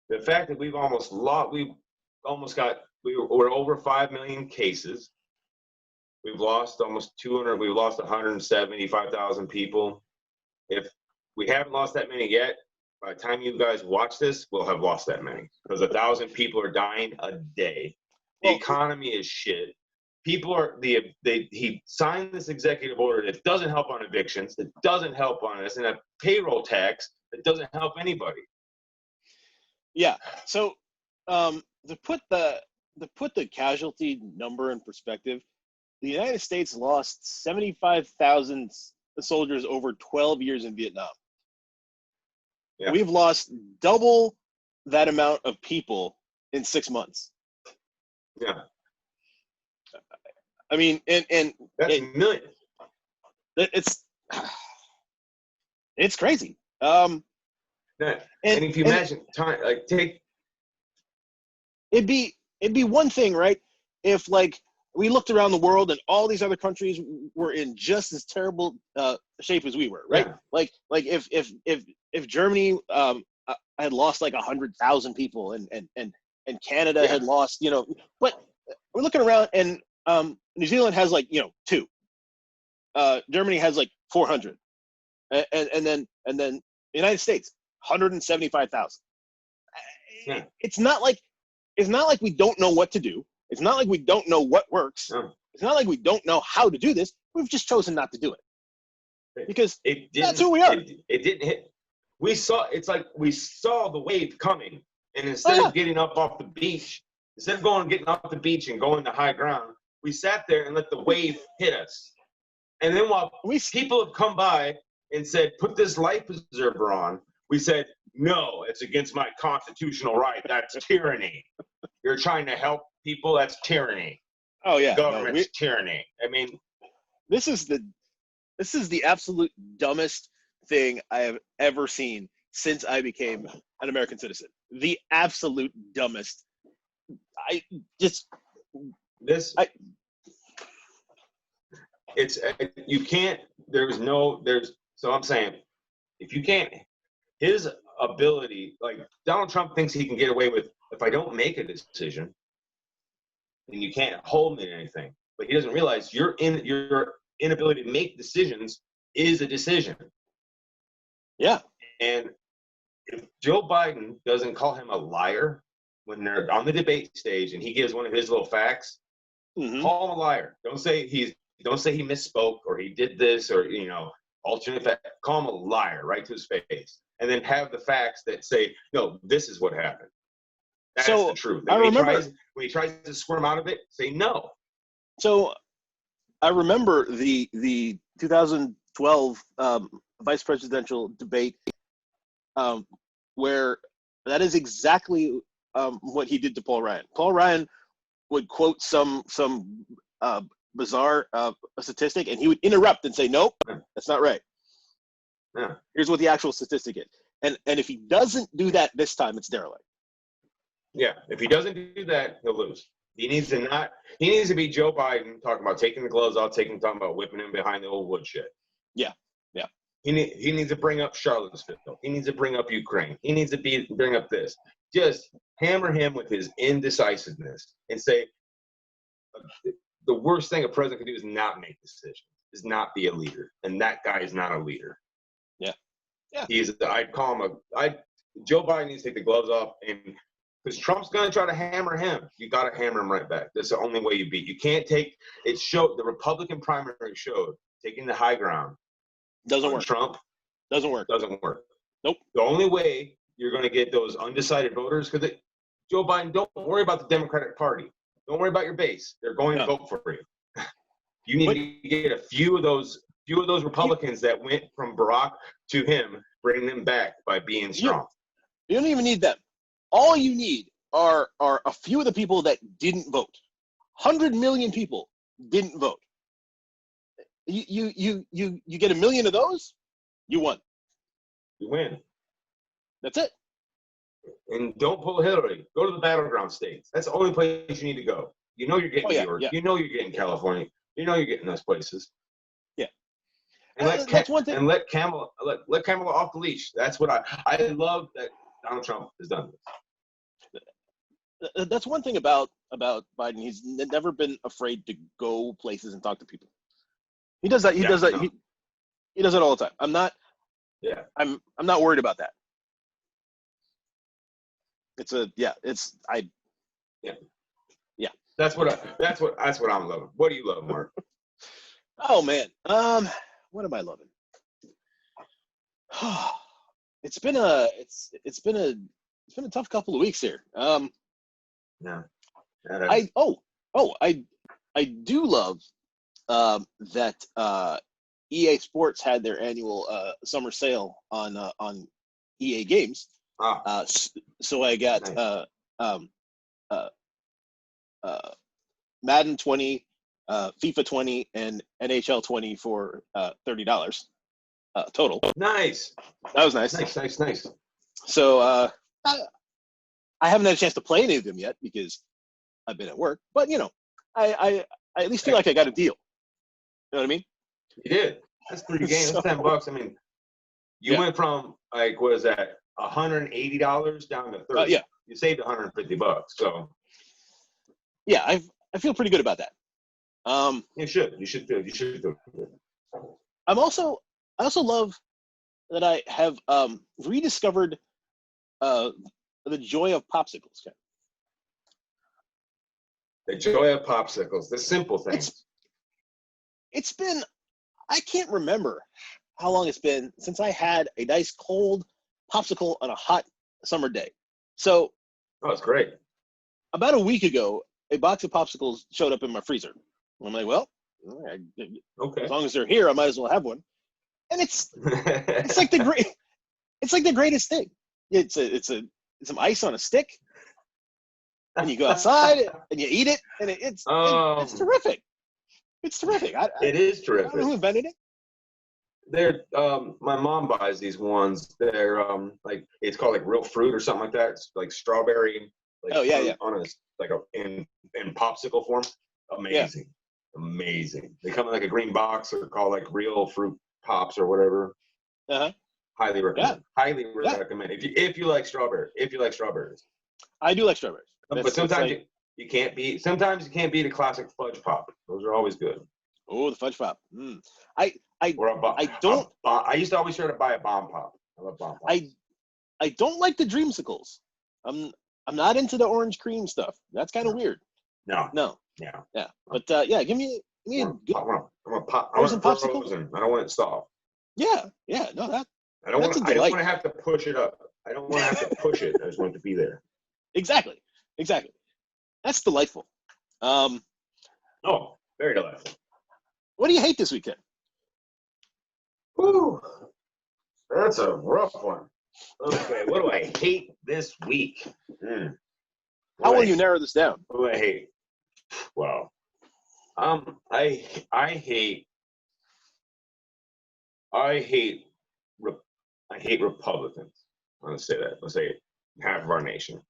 The fact that we're over 5 million cases. We've lost almost 200. We've lost 175,000 people. If we haven't lost that many yet, by the time you guys watch this, we'll have lost that many because 1,000 people are dying a day. The economy is shit. He signed this executive order that doesn't help on evictions, that doesn't help on this, and a payroll tax that doesn't help anybody. Yeah. So to put the casualty number in perspective, the United States lost 75,000 soldiers over 12 years in Vietnam. Yeah. We've lost double that amount of people in 6 months. Yeah. I mean, and that's million. It's crazy. And if you imagine time, like it'd be one thing, right? If like we looked around the world and all these other countries were in just as terrible shape as we were, right? Yeah. Like if Germany had lost like 100,000 people and Canada had lost, but we're looking around and New Zealand has like 2. Germany has like 400, and then the United States 175,000. Yeah. It's not like we don't know what to do. It's not like we don't know what works. No. It's not like we don't know how to do this. We've just chosen not to do it because that's who we are. It didn't hit. It's like we saw the wave coming, and instead of getting up off the beach, instead of getting off the beach and going to high ground, we sat there and let the wave hit us. And then while people have come by and said, "Put this life preserver on," we said, "No, it's against my constitutional right. That's tyranny. You're trying to help people. That's tyranny. Oh yeah, Government's tyranny." I mean, this is the absolute dumbest thing I have ever seen since I became an American citizen. The absolute dumbest. You can't. So I'm saying, if you can't, his ability, like Donald Trump thinks he can get away with, if I don't make a decision, then you can't hold me to anything. But he doesn't realize your inability to make decisions is a decision. Yeah. And if Joe Biden doesn't call him a liar when they're on the debate stage and he gives one of his little facts, call him a liar. Don't say he misspoke or he did this or alternate fact. Call him a liar right to his face, and then have the facts that say, no, this is what happened. That's the truth. And when he tries to squirm out of it, say no. So I remember the 2012 vice presidential debate where that is exactly what he did to Paul Ryan. Paul Ryan would quote some bizarre statistic, and he would interrupt and say, "Nope, that's not right. Yeah. Here's what the actual statistic is." And if he doesn't do that this time, it's derelict. Yeah, if he doesn't do that, he'll lose. He needs to be Joe Biden talking about taking the gloves off, talking about whipping him behind the old woodshed. Yeah. He needs to bring up Charlottesville. He needs to bring up Ukraine. He needs to bring up this. Just hammer him with his indecisiveness and say, the worst thing a president can do is not make decisions, is not be a leader. And that guy is not a leader. Yeah. I'd call him Joe Biden needs to take the gloves off, and because Trump's going to try to hammer him, you got to hammer him right back. That's the only way you beat. You can't take it. The Republican primary showed taking the high ground doesn't work. Trump doesn't work. Nope. The only way you're going to get those undecided voters, because Joe Biden, don't worry about the Democratic Party. Don't worry about your base. They're going to vote for you. You need to get a few of those Republicans that went from Barack to him, bring them back by being strong. You don't even need them. All you need are a few of the people that didn't vote. 100 million people didn't vote. You get 1 million of those, you won. You win. That's it. And don't pull Hillary. Go to the battleground states. That's the only place you need to go. You know you're getting New York. Yeah. You know you're getting California. You know you're getting those places. Yeah. And that's one thing. And let Kamala off the leash. That's what I love that Donald Trump has done this. That's one thing about Biden. He's never been afraid to go places and talk to people. He does that. He does that. No. He does it all the time. I'm not worried about that. Yeah. That's what I'm loving. What do you love, Mark? Oh man. What am I loving? It's been a tough couple of weeks here. Yeah. I do love that EA Sports had their annual summer sale on EA games. So I got Madden 20, FIFA 20, and NHL 20 for $30 total. Nice. That was nice. Nice. So I haven't had a chance to play any of them yet because I've been at work. But I at least feel like I got a deal. You know what I mean? You did. That's 3 games. That's $10. I mean, you went from like what is that, $180 down to 30. Yeah. You saved $150. So. Yeah, I feel pretty good about that. You should feel good. I also love that I have rediscovered the joy of popsicles. The joy of popsicles, the simple things. It's been, I can't remember how long it's been since I had a nice cold popsicle on a hot summer day. So, it's great. About a week ago, a box of popsicles showed up in my freezer. I'm like, well, okay. As long as they're here, I might as well have one. And it's like the greatest thing. It's some ice on a stick, and you go outside and you eat it, and it's terrific. It's terrific. It is terrific. I don't know who invented it. They're my mom buys these ones. They're like, it's called like real fruit or something like that. It's like strawberry. Like on a like a in popsicle form. Amazing. Yeah. Amazing. They come in like a green box. They're called like real fruit pops or whatever. Highly recommend. Yeah. Highly recommend if you like strawberry. If you like strawberries. I do like strawberries. But sometimes you can't beat. Sometimes you can't beat a classic fudge pop. Those are always good. Oh, the fudge pop. I used to always try to buy a bomb pop. I love bomb pops. I don't like the dreamsicles. I'm not into the orange cream stuff. That's kind of weird. No. Yeah. But give me a good. I want some popsicles. I don't want it soft. Yeah. No, I don't want to have to push it up. I don't want to have to push it. I just want it to be there. Exactly. That's delightful. Very delightful. What do you hate this weekend? Whew. That's a rough one. Okay, what do I hate this week? How will you narrow this down? What do I hate? Well, I hate Republicans. I'm gonna say that. Let's say half of our nation.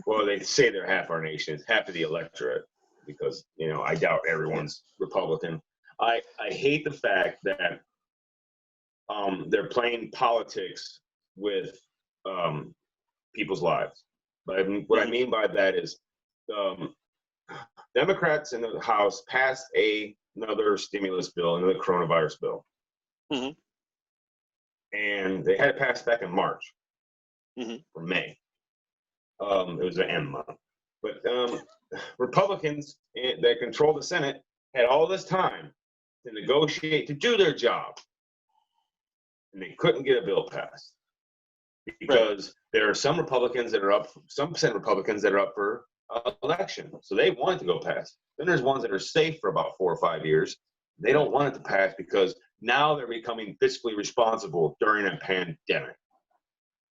Well, they say they're half our nation. It's half of the electorate because I doubt everyone's Republican. I hate the fact that they're playing politics with people's lives. But what I mean by that is Democrats in the House passed another stimulus bill, another coronavirus bill. Mm-hmm. And they had it passed back in March or May. It was the end month. But Republicans that control the Senate had all this time to negotiate, to do their job. And they couldn't get a bill passed. Because there are some Republicans that are up, some Senate Republicans that are up for election. So they want it to go past. Then there's ones that are safe for about 4 or 5 years. They don't want it to pass because now they're becoming fiscally responsible during a pandemic.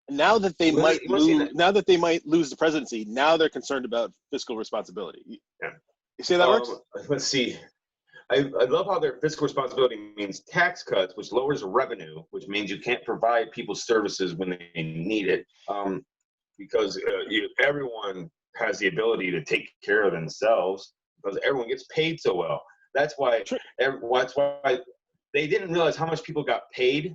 Now that they might lose the presidency, now they're concerned about fiscal responsibility. Yeah. You see how that works? Let's see. I love how their fiscal responsibility means tax cuts, which lowers revenue, which means you can't provide people services when they need it, because everyone has the ability to take care of themselves because everyone gets paid so well. That's why they didn't realize how much people got paid.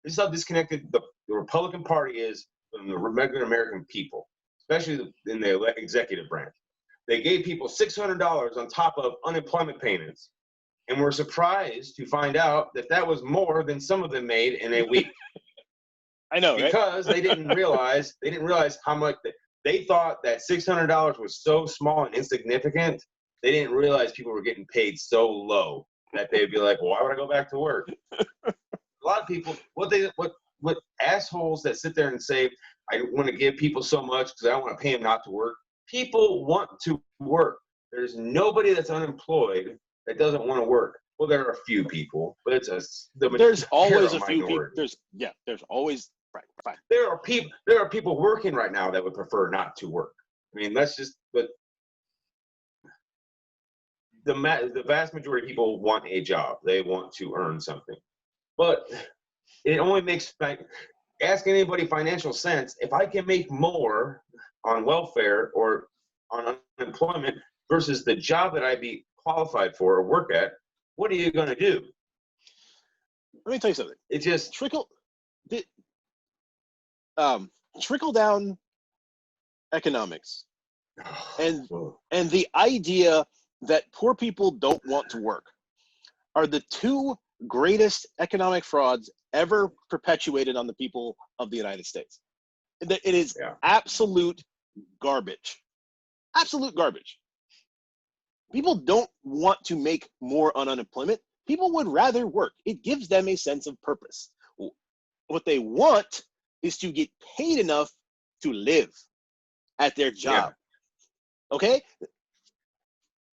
This is how disconnected the Republican Party is from the regular American people, especially in the executive branch. They gave people $600 on top of unemployment payments. And we're surprised to find out that was more than some of them made in a week. I know, right? Because they didn't realize how much they thought that $600 was so small and insignificant. They didn't realize people were getting paid so low that they'd be like, well, why would I go back to work? A lot of people, what assholes that sit there and say, I want to give people so much because I don't want to pay them not to work. People want to work. There's nobody that's unemployed that doesn't want to work. Well, there are a few people, but there's always a few people. There's always right. There are people working right now that would prefer not to work. I mean, but the vast majority of people want a job. They want to earn something, but it only makes ask anybody financial sense, if I can make more on welfare or on unemployment versus the job that I'd be qualified for or work at, what are you going to do? Let me tell you something. It just trickle down economics and the idea that poor people don't want to work are the two greatest economic frauds ever perpetuated on the people of the United States. It is absolute garbage. Absolute garbage. People don't want to make more on unemployment. People would rather work. It gives them a sense of purpose. What they want is to get paid enough to live at their job. Okay?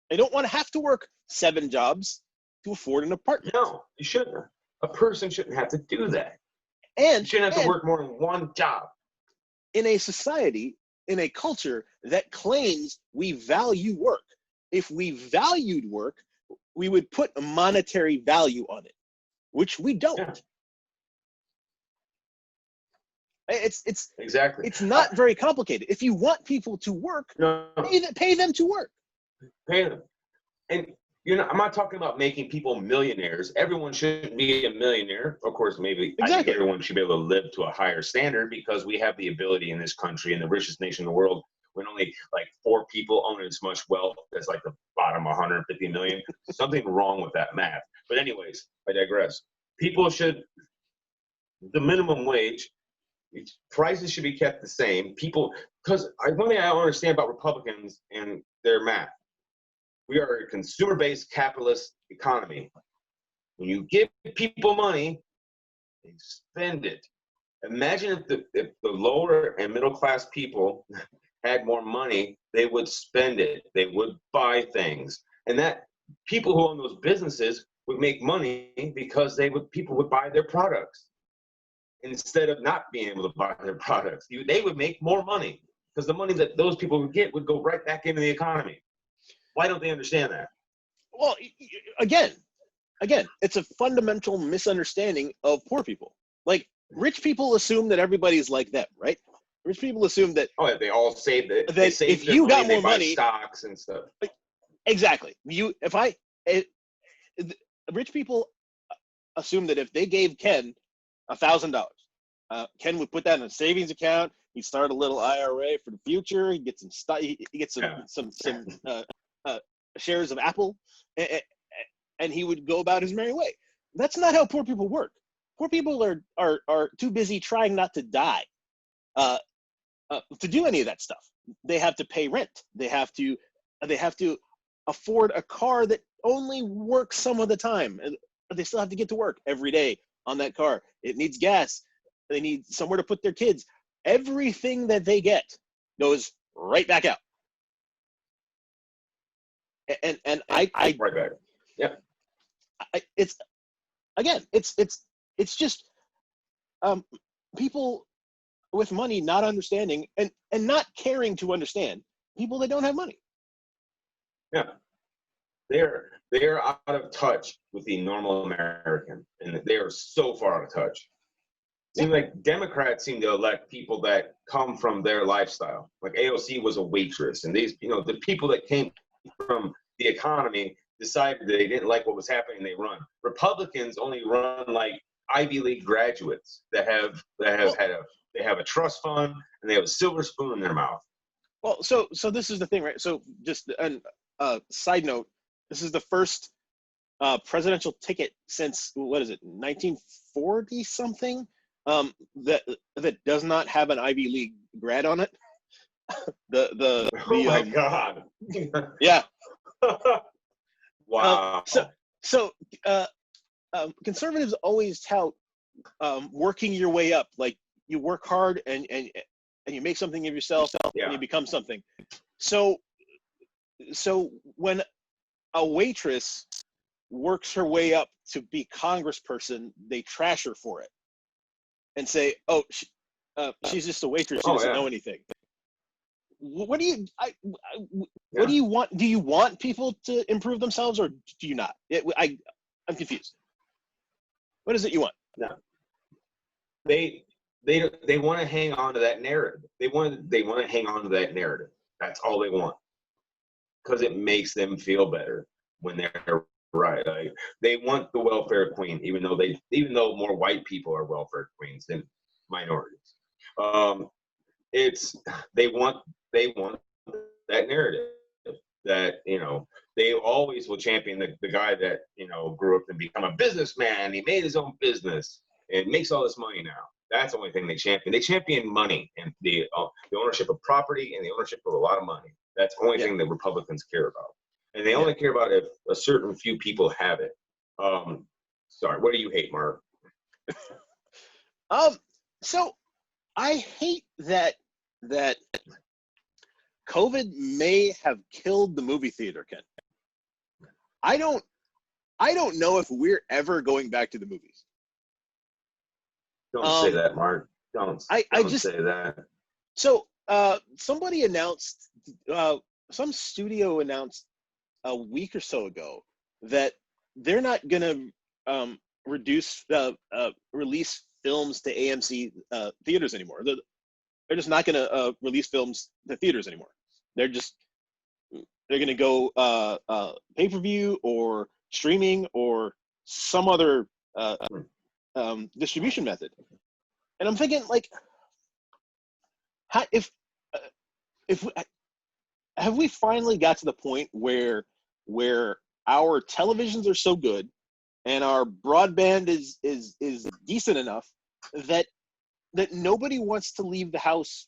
They don't want to have to work 7 jobs to afford an apartment. No, you shouldn't. A person shouldn't have to do that. And you shouldn't have to work more than one job. In a society, in a culture that claims we value work, if we valued work, we would put a monetary value on it, which we don't. Yeah. It's exactly. It's not very complicated. If you want people to work, pay them to work. Pay them. And I'm not talking about making people millionaires. Everyone shouldn't be a millionaire. Of course, maybe I think everyone should be able to live to a higher standard because we have the ability in this country, in the richest nation in the world, when only like 4 people own as much wealth as like the bottom 150 million. Something wrong with that math. But anyways, I digress. People should, the minimum wage, prices should be kept the same. People, because one thing I don't understand about Republicans and their math. We are a consumer-based capitalist economy. When you give people money, they spend it. Imagine if the lower and middle-class people had more money, they would spend it. They would buy things. And that people who own those businesses would make money because people would buy their products instead of not being able to buy their products. They would make more money because the money that those people would get would go right back into the economy. Why don't they understand that? Well, again, it's a fundamental misunderstanding of poor people. Like, rich people assume that everybody's like them, right? Rich people assume that they all save that if you got more money, stocks and stuff. Exactly. Rich people assume that if they gave Ken $1,000, Ken would put that in a savings account. He'd start a little IRA for the future. He'd get some stock. He gets some shares of Apple, and he would go about his merry way. That's not how poor people work. Poor people are too busy trying not to die to do any of that stuff. They have to pay rent. They have to afford a car that only works some of the time. They still have to get to work every day on that car. It needs gas. They need somewhere to put their kids. Everything that they get goes right back out. And I right back. Yeah. It's just people with money not understanding and not caring to understand people that don't have money. Yeah. They're out of touch with the normal American, and they are so far out of touch. Seems like Democrats seem to elect people that come from their lifestyle. Like AOC was a waitress, and these, the people that came from the economy decided they didn't like what was happening. They run. Republicans only run like Ivy League graduates that have a trust fund and they have a silver spoon in their mouth. Well, so this is the thing, right? So just a side note, this is the first presidential ticket since, what is it, 1940 something, that does not have an Ivy League grad on it. Oh my God. Yeah. Wow. So conservatives always tout working your way up, like you work hard and you make something of yourself and you become something. So when a waitress works her way up to be congressperson, they trash her for it and say, "Oh, she's just a waitress. She doesn't know anything." What do you want? Do you want people to improve themselves, or do you not? I'm confused. What is it you want? No. They they want to hang on to that narrative. They want to hang on to that narrative. That's all they want, because it makes them feel better when they're right. Like, they want the welfare queen, even though more white people are welfare queens than minorities. They want that narrative that, they always will champion the guy that, grew up and become a businessman. He made his own business and makes all this money now. That's the only thing they champion. They champion money and the ownership of property and the ownership of a lot of money. That's the only thing that Republicans care about. And they only care about if a certain few people have it. Sorry, what do you hate, Mark? So I hate that COVID may have killed the movie theater, Ken. I don't know if we're ever going back to the movies. Don't say that, Mark. Don't say that. So somebody announced, some studio announced a week or so ago that they're not going to release films to AMC theaters anymore. They're just not going to release films to theaters anymore. They're going to go pay-per-view or streaming or some other distribution method. And I'm thinking, like, have we finally got to the point where our televisions are so good and our broadband is decent enough that nobody wants to leave the house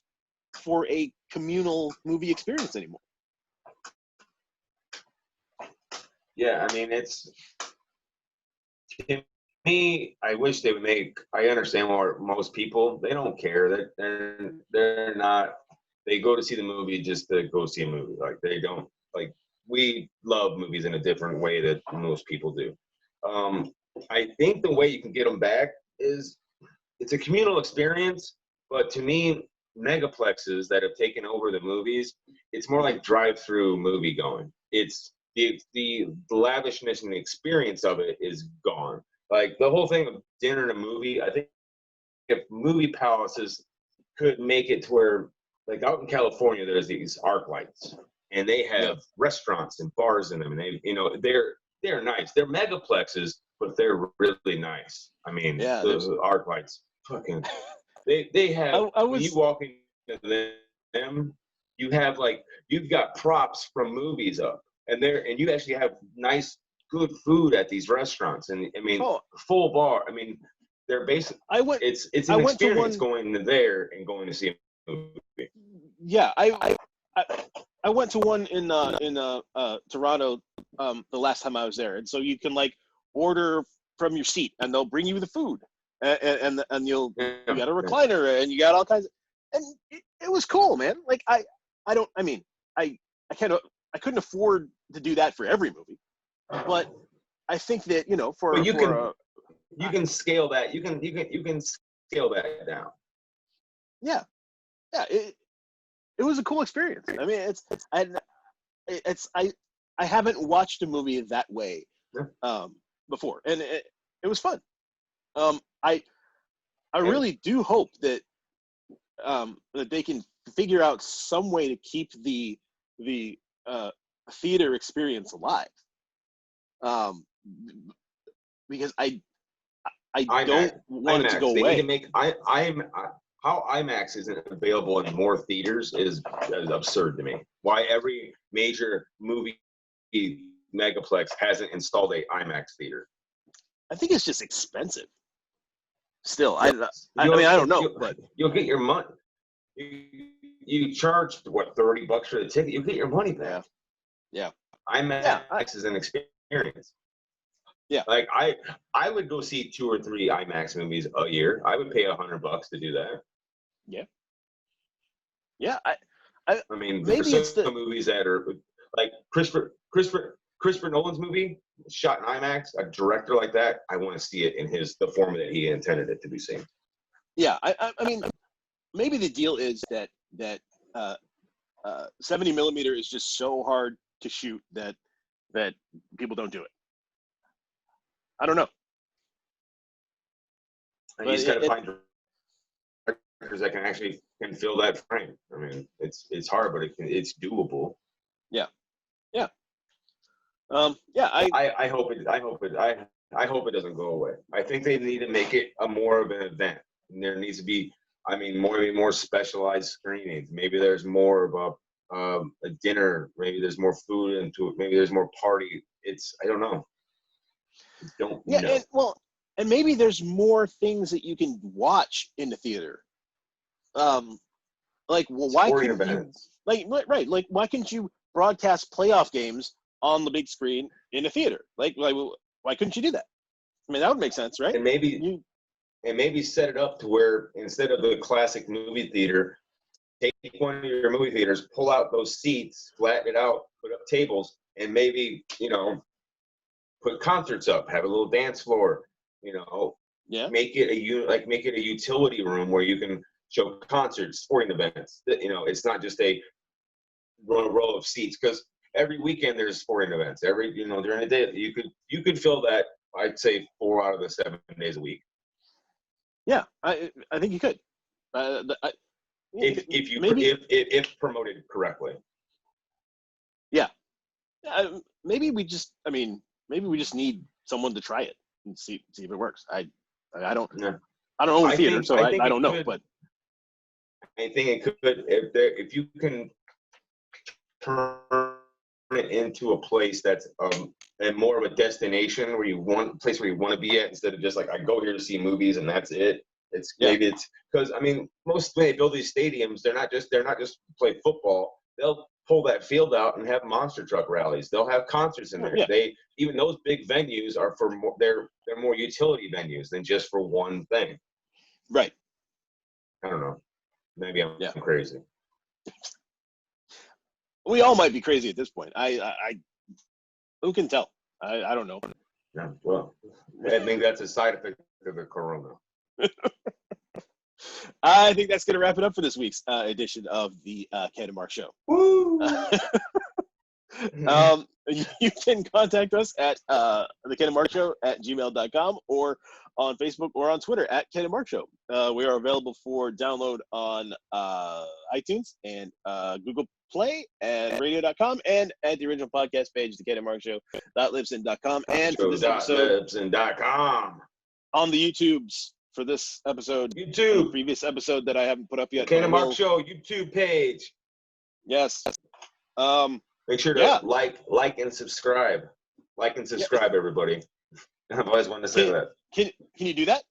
for a communal movie experience anymore? Yeah, I mean, to me, I wish they would I understand why most people, they don't care. They're not, they go to see the movie just to go see a movie. Like, they don't, like, we love movies in a different way that most people do. I think the way you can get them back is, it's a communal experience, but to me, megaplexes that have taken over the movies, it's more like drive-through movie going. It's the lavishness and the experience of it is gone. Like, the whole thing of dinner and a movie, I think if movie palaces could make it to where, like, out in California, there's these arc lights, and they have restaurants and bars in them, and they're nice. They're megaplexes, but they're really nice. I mean, those arc lights, fucking, they have. When you walk into them, you have, like, you've got props from movies up, and you actually have nice, good food at these restaurants, and I mean, full bar. I mean, they're basically. It's an experience going to there and going to see a movie. Yeah, I went to one in Toronto the last time I was there, and so you can, like, order from your seat, and they'll bring you the food, and you got a recliner, and you got all kinds of, and it was cool, man. Like, I couldn't afford to do that for every movie, but I think that, you can scale that. You can scale that down. Yeah. It was a cool experience. I mean, I haven't watched a movie that way before, and it was fun. I really do hope that they can figure out some way to keep the theater experience alive. Because I don't want it to go away. They need to make how IMAX isn't available in more theaters is absurd to me. Why every major movie megaplex hasn't installed a IMAX theater? I think it's just expensive. Still, I mean, I don't know, but you'll get your money. You charge what, $30 for the ticket? You'll get your money back. Yeah. IMAX is an experience. Yeah. Like, I would go see 2 or 3 IMAX movies a year. I would pay $100 to do that. Yeah. Yeah. I mean, maybe there's some movies that are like Christopher Nolan's movie shot in IMAX. A director like that, I want to see it in the form that he intended it to be seen. Yeah. I mean, maybe the deal is that 70 millimeter is just so hard to shoot that people don't do it. I don't know. And you just got to find characters that can fill that frame. I mean, it's hard, but it's doable. Yeah. I hope it doesn't go away. I think they need to make it more of an event. And there needs to be, more specialized screenings. Maybe there's more of a dinner. Maybe there's more food into it. Maybe there's more party. I don't know. I don't know. And maybe there's more things that you can watch in the theater. Why couldn't events. Why couldn't you broadcast playoff games on the big screen in a theater? Why couldn't you do that? I mean, that would make sense, right? And maybe set it up to where instead of the classic movie theater, take one of your movie theaters, pull out those seats, flatten it out, put up tables, and maybe, put concerts up, have a little dance floor, make it a utility room where you can show concerts, sporting events. It's not just a row of seats, because every weekend there's sporting events. During the day, you could fill that, I'd say 4 out of the 7 days a week. Yeah, I think you could. If promoted correctly. Yeah. Maybe we just need someone to try it and see if it works. I don't own a theater, so I don't know. But I think it could, if you can turn it into a place that's and more of a destination where you want to be at, instead of just I go here to see movies and that's it. Maybe it's because most when they build these stadiums, they're not just to play football. They'll pull that field out and have monster truck rallies. They'll have concerts in there. Yeah. Even those big venues are for more, they're more utility venues than just for one thing. Right. I don't know. Maybe I'm crazy. We all might be crazy at this point. Who can tell? I don't know. Yeah, well, I think that's a side effect of the corona. I think that's going to wrap it up for this week's edition of the Ken and Mark Show. Woo! You can contact us at the Ken and Mark Show at gmail.com, or on Facebook or on Twitter at Ken and Mark Show. We are available for download on iTunes and Google Play and radio.com, and at the original podcast page, the Ken and Mark Show.libsyn.com, and for this episode libsyn.com on the YouTubes for this episode, YouTube, the previous episode that I haven't put up yet. Ken and Mark Show YouTube page. Yes. Make sure to like and subscribe. Like and subscribe, everybody. I've always wanted to say that. Can you do that?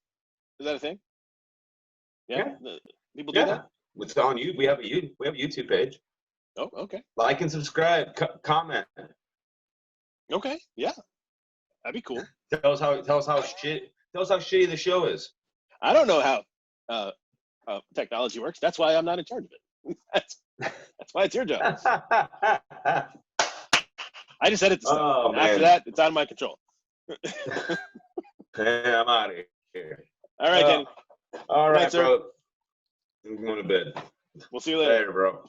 Is that a thing? Yeah. People do that. It's on you. We have a YouTube page. Oh, okay. Like and subscribe. Comment. Okay. Yeah. That'd be cool. Tell us how shitty the show is. I don't know how technology works. That's why I'm not in charge of it. That's why it's your job. I just edit the stuff. Oh, After that, it's out of my control. I'm out of here. All right, Kenny. All right, sir. bro. I'm going to bed. We'll see you later. Later, bro.